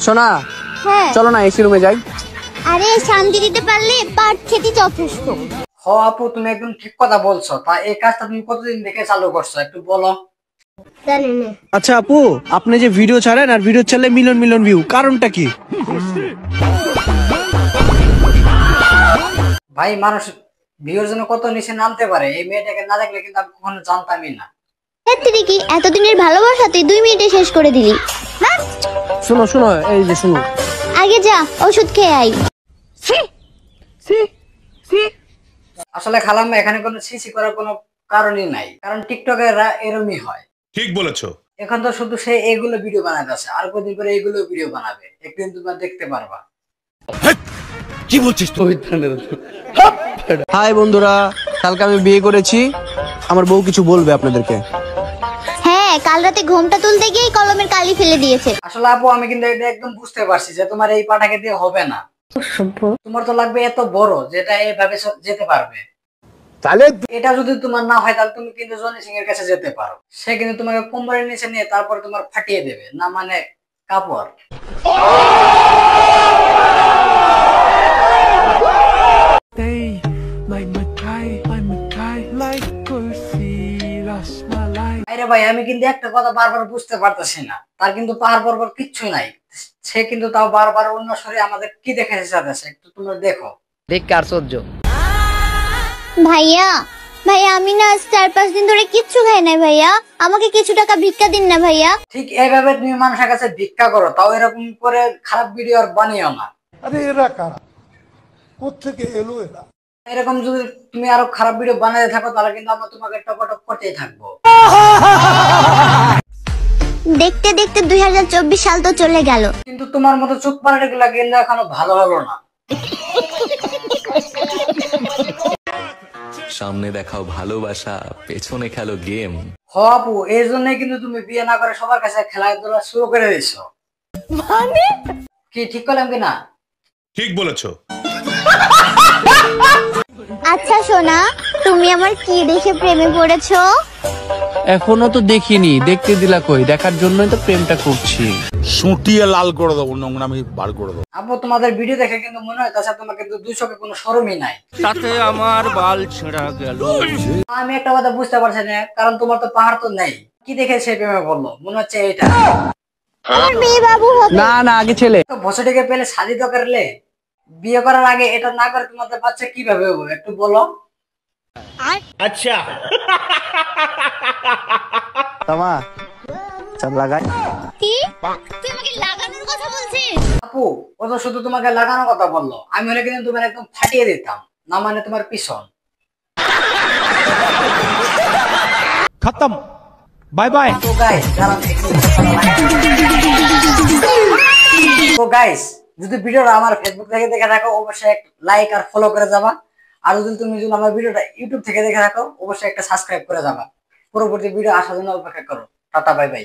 সোনা হ্যাঁ চলো না এসি রুমে যাই। আরে শান্তি দিতে পারলে পাট খেতে যথেষ্ট। হ আপু, তুমি একদম ঠিক কথা বলছো। তা এই কাজটা তুমি কতদিন থেকে চালু করছো একটু বলো। জানি না। আচ্ছা আপু, আপনি যে ভিডিও ছাড়েন আর ভিডিও ছাড়লে মিলিয়ন মিলিয়ন ভিউ, কারণটা কি? ভাই, মানুষ ভিউর জন্য কত নিচে নামতে পারে, এই মেয়েটাকে না দেখলে কিন্তু আমি কখনো জানতামই না। তুই কি এতদিনের ভালোবাসা তুই 2 মিনিটে শেষ করে দিলি? শোনো শোনো, এই যে শোনো, আগে যা ওষুধ খেয়ে আই। আসলে খালাম্মা, এখানে কোনো সিসি করার কোনো কারণই নাই, কারণ টিকটকেরা এরমই হয়। ঠিক বলেছো। এখন তো শুধু সে এগুলো ভিডিও বানাতেছে, আর কদিন পরে এগুলো ভিডিও বানাবে, একদিন তোমরা দেখতে পারবা। কি বলছিস তুই? হাই বন্ধুরা, কালকে আমি বিয়ে করেছি, আমার বউ কিছু বলবে আপনাদেরকে। হ্যাঁ, কাল রাতে ঘুমটা তুলতে গিয়ে কলমের কালি ফেলে দিয়েছে। আসলে আপু, আমি কিন্তু এটা একদম বুঝতে পারছি যে তোমার এই পাটাকে দিয়ে হবে না। তোমার তো লাগবে এত বড়, যেটা এইভাবে যেতে পারবে। তাহলে এটা যদি তোমার না হয়, তাহলে তুমি কিন্তু জনি সিং এর কাছে যেতে পারো। সে কিন্তু তোমাকে কোমরের নিচে নিয়ে তারপর তোমার ফাটিয়ে দেবে, না মানে কাপড়। আরে ভাই, আমি কিন্তু একটা কথা বারবার বুঝতে পারতেছি না, তার কিন্তু পাহাড় পর্বত কিচ্ছু নাই, সে কিন্তু তাও বারবার অন্য শরীরে আমাদের কি দেখাতে চাচ্ছে, একটু তোমরা দেখো। দেখ কার সহ্য। ভাইয়া ভাইয়া, আমি না 4-5 দিন ধরে কিচ্ছু খাই নাই ভাইয়া, আমাকে কিছু টাকা ভিক্ষা দিন না ভাইয়া। ঠিক এইভাবে তুমি মানুষের কাছে ভিক্ষা করো, তাও এরকম করে খারাপ ভিডিও আর বানিও না। আরে এরা কারা, কোত্থেকে এলো এরা? এরকম যদি তুমি আরো খারাপ ভিডিও বানাতে থাকো, তাহলে কিন্তু আমরা তোমাকে টপটপ করতেই থাকবো। দেখতে দেখতে 2024 সাল তো চলে গেল, কিন্তু তোমার মতো চুপ পাড়াটি গুলা কিন্তু এখনো ভালো হলো না। সামনে দেখাও ভালোবাসা, পেছনে খেলো গেম। হ আপু, এই জন্যই কিন্তু তুমি বিয়ে না করে সবার কাছে খেলাধুলা শুরু করে দিছো। মানে কি ঠিক করলাম কিনা? ঠিক বলেছো। আচ্ছা সোনা, তুমি আমার কি দেখে প্রেমে পড়েছো? এখনো তো দেখিনি, দেখতে দিলা কই? দেখার জন্যই তো প্রেমটা করছি। সুটিয়ে লাল করে দেবো, নোংরামি বার করে দেবো। আপু, তোমাদের ভিডিও দেখে কিন্তু মনে হয় তাছাড়া তোমার কিন্তু দুই চোখে কোনো শরমই নাই। তাতে আমার বাল ছেঁড়া গেল। আমি একটা কথা বুঝতে পারছি না, কারণ তোমার তো পাহাড় তো নেই, কি দেখে সে প্রেমে বললো? মনে হচ্ছে এটা আমার মেয়ে বাবু হবে। না না, আগে ছেলে। তো বছরটিকে পেলে শাদি তো করলে, বিয়ে করার আগে এটা না করে তোমাদের বাচ্চা কিভাবে হবে একটু বলো। আচ্ছা, তামা চল লাগাই। কি তুই আমাকে লাগানোর কথা বলছিস? আপু, ও তো শুধু তোমাকে লাগানোর কথা বললো, আমি হলে কিন্তু তোমার একদম ফাটিয়ে দিতাম, না মানে তোমার পিছন। খতম, বাই বাই। তো গাইস, যদি ভিডিওটা আমার ফেসবুক থেকে দেখে থাকো, অবশ্যই একটা লাইক আর ফলো করে যাবা। আর যদি তুমি আমার ভিডিওটা ইউটিউব থেকে দেখে থাকো, অবশ্যই একটা সাবস্ক্রাইব করে যাবা। পরবর্তী ভিডিও আসার জন্য অপেক্ষা করো। Tata, bye bye.